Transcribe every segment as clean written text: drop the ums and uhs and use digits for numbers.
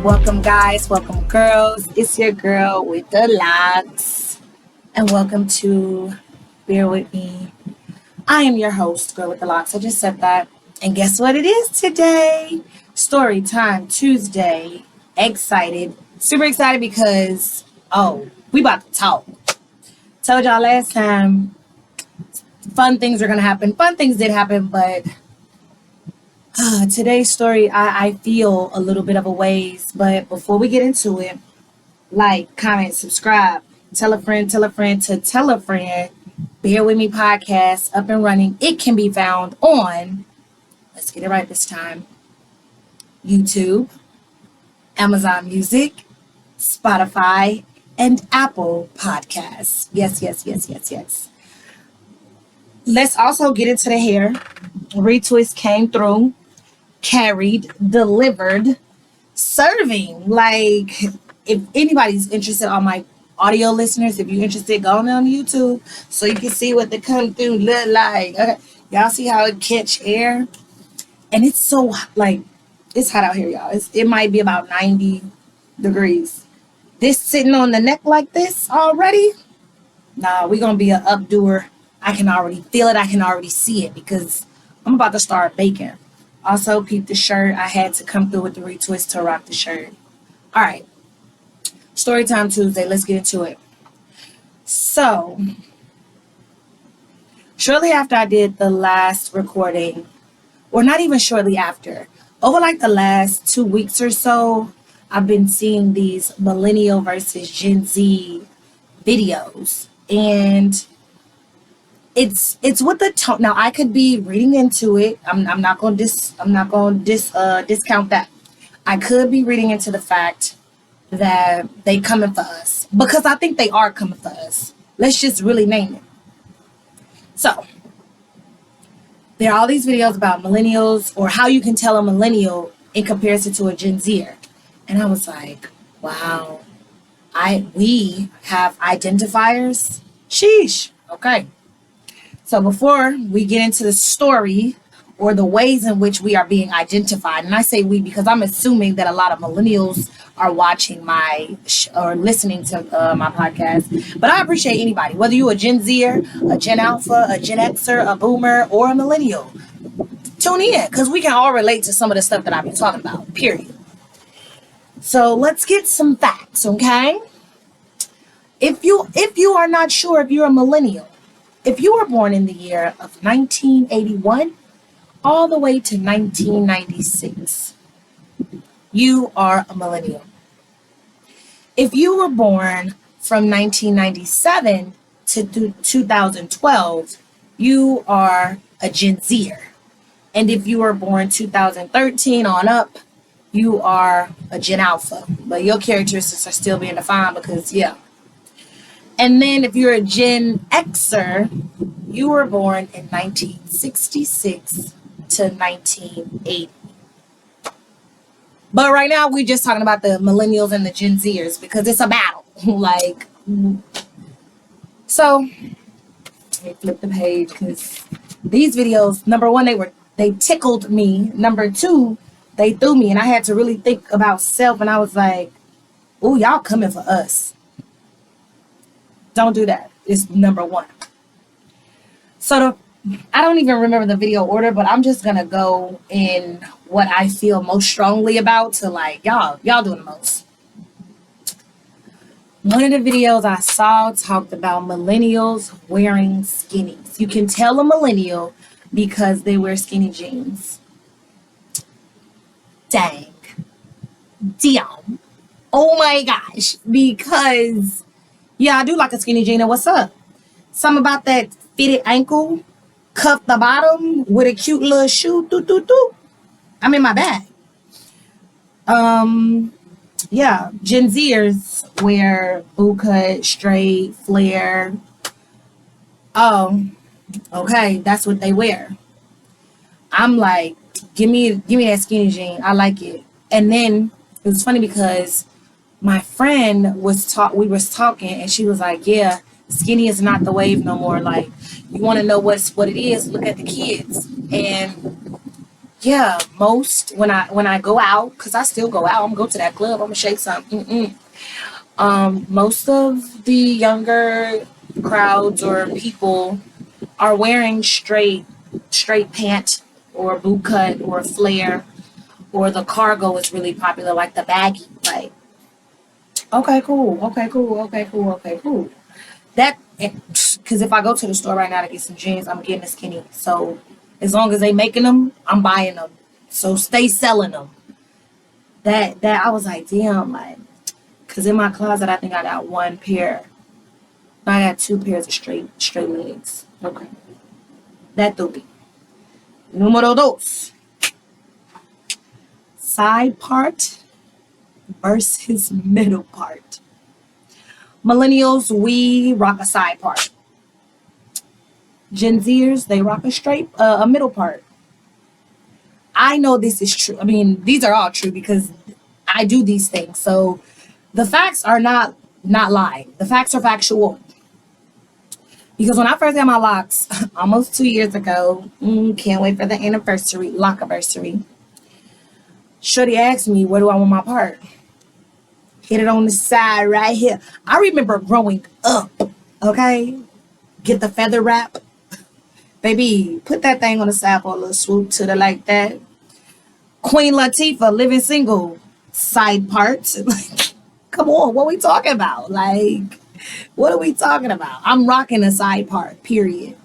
Welcome, guys. Welcome, girls. It's your girl with the locks. And welcome to Bear With Me. I am your host, Girl with the Locks. I just said that. And guess what it is today? Story time Tuesday. Excited. Super excited because, we about to talk. Told y'all last time fun things are going to happen. Fun things did happen, but today's story, I feel a little bit of a ways. But before we get into it, like, comment, subscribe, tell a friend to tell a friend. Bear With Me podcast up and running. It can be found on, let's get it right this time, YouTube, Amazon Music, Spotify, and Apple Podcasts. Yes. Let's also get into the hair. Retwist came through, carried, delivered, serving. Like, if anybody's interested, on my audio listeners, if you're interested, go on YouTube so you can see what they come through look like. Okay. Y'all see how it catch air? And it's so, like, it's hot out here, y'all. It might be about 90 degrees. This sitting on the neck like this already? Nah, we're going to be an updoer. I can already feel it. I can already see it because I'm about to start baking. Also, peep the shirt. I had to come through with the retwist to rock the shirt. All right. Storytime Tuesday. Let's get into it. So, shortly after I did the last recording, or not even shortly after, over like the last 2 weeks or so, I've been seeing these millennial versus Gen Z videos. And it's with the tone. Now, I could be reading into it. I'm not going to discount that. I could be reading into the fact that they coming for us, because I think they are coming for us. Let's just really name it. So there are all these videos about millennials, or how you can tell a millennial in comparison to a Gen Zer. And I was like, wow, we have identifiers. Sheesh. Okay. So before we get into the story or the ways in which we are being identified, and I say we because I'm assuming that a lot of millennials are watching or listening to my podcast, but I appreciate anybody, whether you're a Gen Zer, a Gen Alpha, a Gen Xer, a Boomer, or a millennial. Tune in, because we can all relate to some of the stuff that I've been talking about, period. So let's get some facts, okay? If you are not sure if you're a millennial, if you were born in the year of 1981 all the way to 1996, you are a millennial. If you were born from 1997 to 2012, you are a Gen Zer. And if you were born 2013 on up, you are a Gen Alpha. But your characteristics are still being defined because, yeah. And then if you're a Gen Xer, you were born in 1966 to 1980. But right now, we're just talking about the millennials and the Gen Zers because it's a battle. Like, so let me flip the page, because these videos, number one, they tickled me. Number two, they threw me, and I had to really think about self. And I was like, "Oh, y'all coming for us? Don't do that." It's number one. So I don't even remember the video order, but I'm just gonna go in what I feel most strongly about to, like, y'all doing the most. One of the videos I saw talked about millennials wearing skinnies. You can tell a millennial because they wear skinny jeans. Dang. Damn. Oh my gosh. Because, yeah, I do like a skinny jean. And what's up? Something about that fitted ankle, cuff the bottom with a cute little shoe. I'm in my bag. Yeah, Gen Zers wear boot cut, straight, flare. Oh, okay, that's what they wear. I'm like, give me that skinny jean. I like it. And then it was funny because my friend we was talking, and she was like, yeah, skinny is not the wave no more. Like, you want to know what it is, look at the kids. And yeah, most when I go out, because I still go out, I'm gonna go to that club, I'm gonna shake something. Most of the younger crowds or people are wearing straight pant or boot cut or flare, or the cargo is really popular, like the baggy. Like, okay, cool, okay, cool, okay, cool, okay, cool. That, because if I go to the store right now to get some jeans, I'm getting a skinny. So as long as they making them, I'm buying them. So stay selling them. That I was like, damn, like, because in my closet, I think I got one pair. I got two pairs of straight legs. Okay, that do be. Numero dos. Side part versus middle part. Millennials, we rock a side part. Gen Zers, they rock a middle part. I know this is true. I mean, these are all true because I do these things. So the facts are not lying. The facts are factual. Because when I first got my locks, almost 2 years ago, can't wait for the lock anniversary. Shorty asked me, where do I want my part? Hit it on the side right here. I remember growing up, okay? Get the feather wrap. Baby, put that thing on the side for a little swoop to the like that. Queen Latifah, living single, side parts. Like, come on, what we talking about? Like, what are we talking about? I'm rocking a side part, period.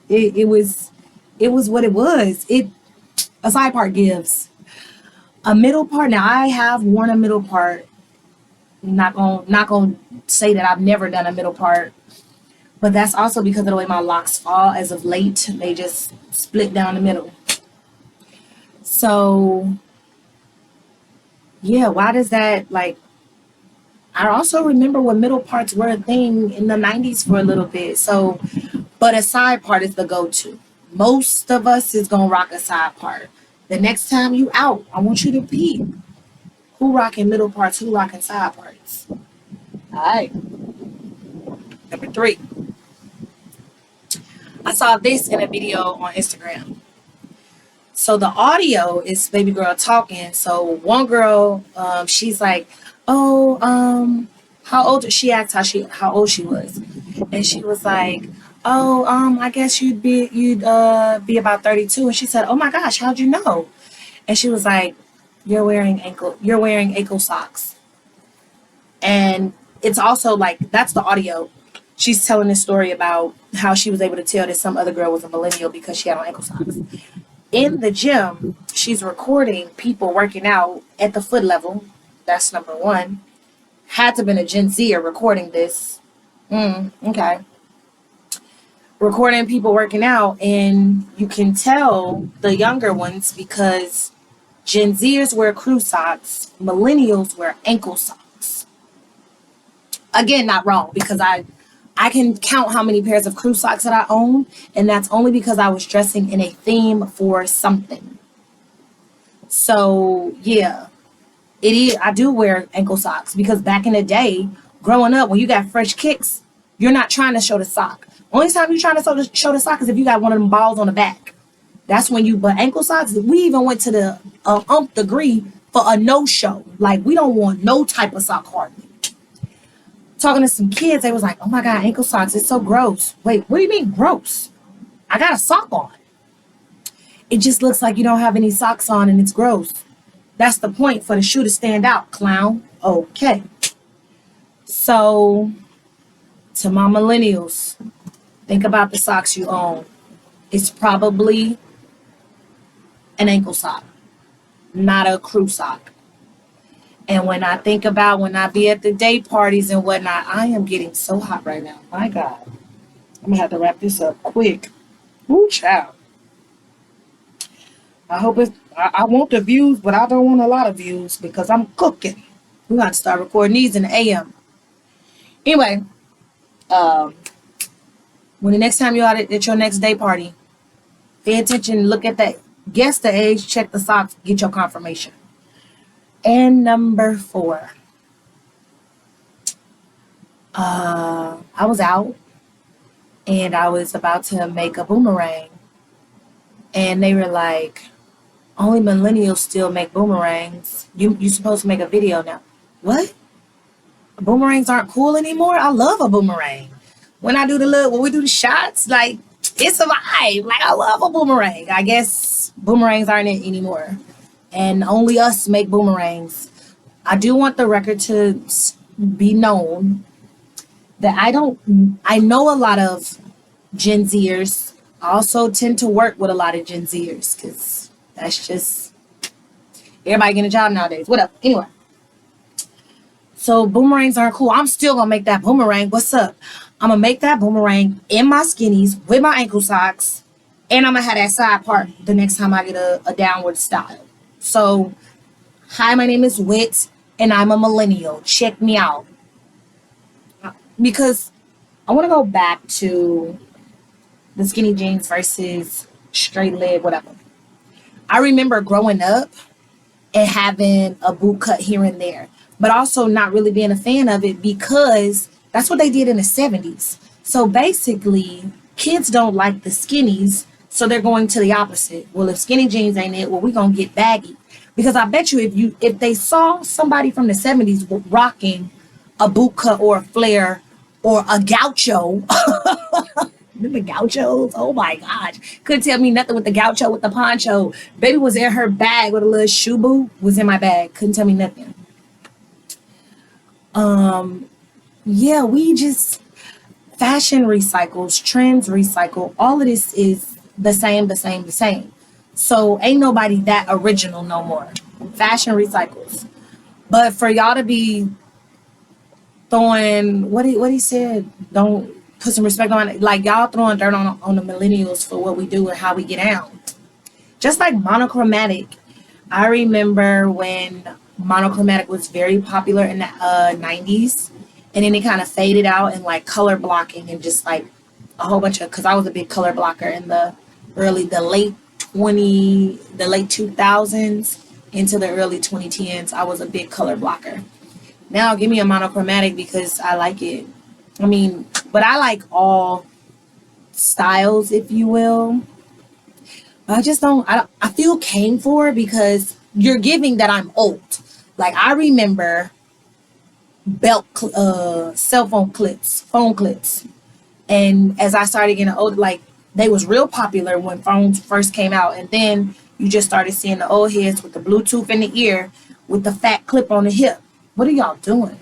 It was what it was. A side part gives. A middle part. Now I have worn a middle part. Not gonna say that I've never done a middle part, but that's also because of the way my locks fall as of late. They just split down the middle. So yeah, why does that, like, I also remember when middle parts were a thing in the 90s for a little bit. So, but a side part is the go-to. Most of us is gonna rock a side part. The next time you out, I want you to peep. Who rocking middle parts? Who rocking side parts? All right. Number three. I saw this in a video on Instagram. So the audio is baby girl talking. So one girl, she's like, "Oh, how old?" She asked how old she was, and she was like, "Oh, I guess you'd be about 32." And she said, "Oh my gosh, how'd you know?" And she was like, you're wearing ankle socks." And it's also like, that's the audio. She's telling this story about how she was able to tell that some other girl was a millennial because she had on ankle socks. In the gym, she's recording people working out at the foot level. That's number one. Had to have been a Gen Zer recording this. Okay. Recording people working out, and you can tell the younger ones because Gen Zers wear crew socks, millennials wear ankle socks. Again, not wrong, because I can count how many pairs of crew socks that I own, and that's only because I was dressing in a theme for something. So yeah, it is. I do wear ankle socks because back in the day, growing up, when you got fresh kicks, you're not trying to show the sock. Only time you're trying to show the sock is if you got one of them balls on the back. That's when you. But ankle socks, we even went to the umph degree for a no show. Like, we don't want no type of sock hardly. Talking to some kids, they was like, "Oh my god, ankle socks, it's so gross." Wait, what do you mean gross? I got a sock on. It just looks like you don't have any socks on and it's gross. That's the point, for the shoe to stand out, clown. Okay. So, to my millennials, think about the socks you own. It's probably an ankle sock, not a crew sock. And when I think about when I be at the day parties and whatnot, I am getting so hot right now. My God. I'm going to have to wrap this up quick. Woo, child. I hope I want the views, but I don't want a lot of views because I'm cooking. We got to start recording these in the AM. Anyway, um, when the next time you're out at your next day party, pay attention, look at that, guess the age, check the socks, get your confirmation. And number four, I was out and I was about to make a boomerang, and they were like, Only millennials still make boomerangs. You supposed to make a video now. What? Boomerangs aren't cool anymore? I love a boomerang. When we do the shots, like it's a vibe. Like I love a boomerang. I guess boomerangs aren't it anymore. And only us make boomerangs. I do want the record to be known that I know a lot of Gen Zers. I also tend to work with a lot of Gen Zers because that's just everybody getting a job nowadays. What up? Anyway, so boomerangs aren't cool. I'm still gonna make that boomerang. What's up? I'm gonna make that boomerang in my skinnies with my ankle socks, and I'm gonna have that side part the next time I get a downward style. So, hi, my name is Wit, and I'm a millennial. Check me out because I want to go back to the skinny jeans versus straight leg, whatever. I remember growing up and having a boot cut here and there, but also not really being a fan of it because that's what they did in the 70s. So basically, kids don't like the skinnies, so they're going to the opposite. Well, if skinny jeans ain't it, well, we're gonna get baggy. Because I bet you if they saw somebody from the 70s rocking a boot cut or a flare or a gaucho. Remember gauchos? Oh my gosh. Couldn't tell me nothing with the gaucho, with the poncho. Baby was in her bag with a little shoe boot. Was in my bag. Couldn't tell me nothing. Yeah, we just fashion recycles, trends recycle. All of this is the same, the same, the same. So ain't nobody that original no more. Fashion recycles. But for y'all to be throwing what he said, don't put some respect on it. Like y'all throwing dirt on the millennials for what we do and how we get down. Just like monochromatic. I remember when monochromatic was very popular in the 90s, and then it kind of faded out and like color blocking and just like a whole bunch of, because I was a big color blocker in the late 2000s into the early 2010s. I was a big color blocker. Now give me a monochromatic because I like it. I mean, but I like all styles, if you will. But I just don't. I feel came for because you're giving that I'm old. Like I remember cell phone clips, and as I started getting older, like they was real popular when phones first came out, and then you just started seeing the old heads with the Bluetooth in the ear, with the fat clip on the hip. What are y'all doing?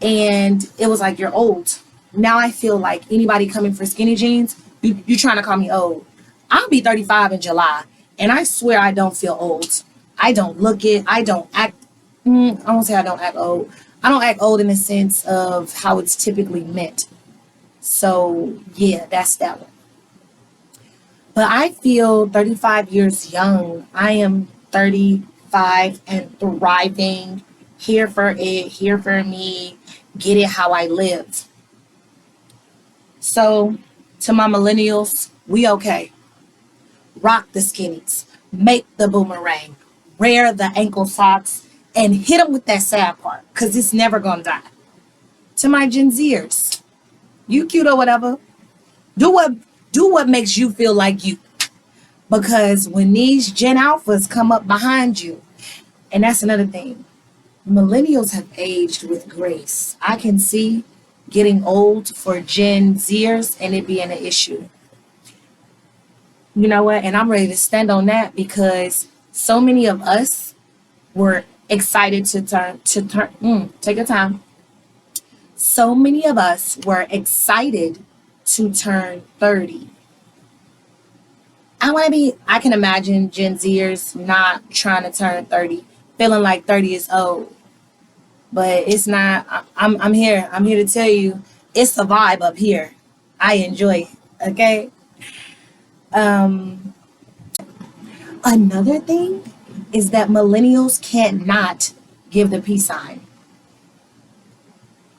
And it was like you're old. Now I feel like anybody coming for skinny jeans, you trying to call me old. I'll be 35 in July, and I swear I don't feel old. I don't look it. I don't act. I won't say I don't act old. I don't act old in the sense of how it's typically meant. So yeah, that's that one. But I feel 35 years young. I am 35 and thriving. Here for it. Here for me. Get it how I live. So to my millennials, we okay. Rock the skinnies, make the boomerang, wear the ankle socks, and hit them with that sad part, because it's never gonna die. To my Gen Zers, you cute or whatever, do what makes you feel like you. Because when these Gen Alphas come up behind you, and that's another thing, millennials have aged with grace. I can see getting old for Gen Zers and it being an issue. You know what? And I'm ready to stand on that because so many of us were excited take your time. So many of us were excited to turn 30. I can imagine Gen Zers not trying to turn 30, feeling like 30 is old. But it's not. I'm here. I'm here to tell you it's a vibe up here. I enjoy it. Okay. Another thing is that millennials can't not give the peace sign.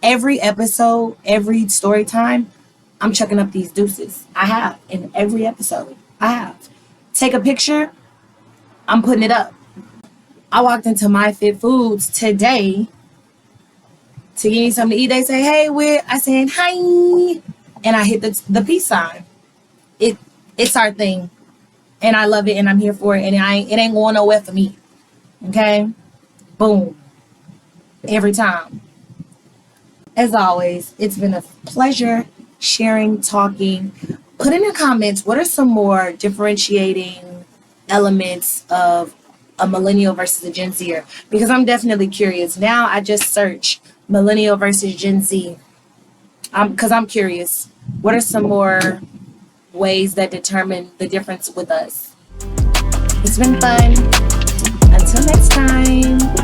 Every episode, every story time, I'm chucking up these deuces. I have in every episode. I have. Take a picture, I'm putting it up. I walked into My Fit Foods today to get me something to eat. They say, hey, I said, hi. And I hit the peace sign. It's our thing. and I love it, and I'm here for it, and it ain't going nowhere for me. Okay, boom, every time. As always, it's been a pleasure sharing, talking. Put in the comments what are some more differentiating elements of a millennial versus a Gen Zer, because I'm definitely curious. Now I just search millennial versus Gen Z because I'm curious. What are some more ways that determine the difference with us? It's been fun. Until next time.